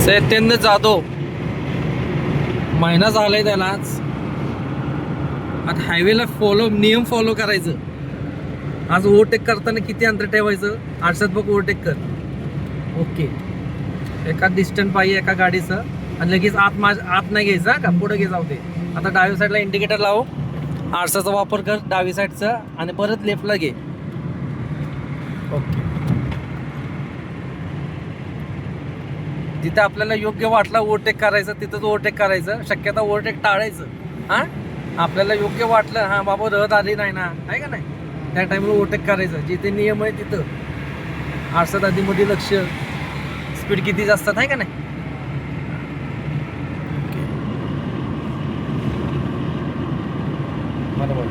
चैतन्य जाधव महिना झालाय त्यालाच. आता हायवेला नियम फॉलो करायचं. आज ओव्हरटेक करताना किती अंतर ठेवायचं, आरशात बघ ओव्हरटेक कर. ओके, एका डिस्टन्स पाहिजे एका गाडीचं. आणि लगेच आत नाही घ्यायचं का, पुढे घे जाऊ दे. आता डाव्या साईडला इंडिकेटर लाव, आरशाचा वापर कर डावी साईडचा, आणि परत लेफ्टला घे. ओके, जिथे आपल्याला योग्य वाटला ओव्हरटेक करायचं तिथंच ओव्हरटेक करायचं. शक्यता ओव्हरटेक टाळायचं. हां, आपल्याला योग्य वाटलं, हां बाबा रहदारी नाही ना, आहे का नाही, त्या टाईमला ओव्हरटेक करायचं. जिथे नियम आहे तिथं आरशात आधीमध्ये लक्ष, स्पीड किती जास्त आहे का नाही. बरोबर.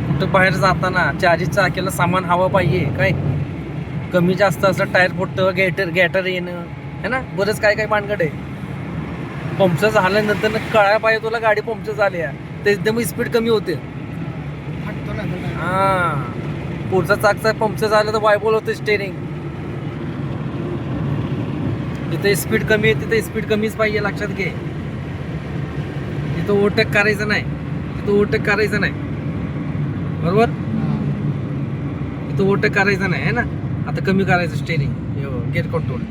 कुठं बाहेर जाताना चार्जिंग चाकीला सामान हवं पाहिजे. काय कमी जास्त असं टायर फुटतं, गॅटर येणं है ना, बरंच काय काय भानगड आहे. पंक्चर झाल्यानंतर कळायला पाहिजे तुला गाडी पंक्चर झाली आहे, तर एकदम स्पीड कमी होते. हां, पुढचा चाकचा पंक्चर झालं तर वायबल होतं स्टेरिंग. जिथे स्पीड कमी आहे तिथे स्पीड कमीच पाहिजे, लक्षात घे. तिथं ओव्हरटेक करायचं नाही, तिथं ओव्हरटेक करायचं नाही. बरोबर, तिथं ओव्हरटेक करायचं नाही आहे ना. आता कमी करायचं steering, gate control.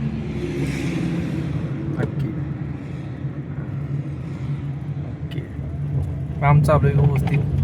Okay okay, काम चालू आहे व्यवस्थित.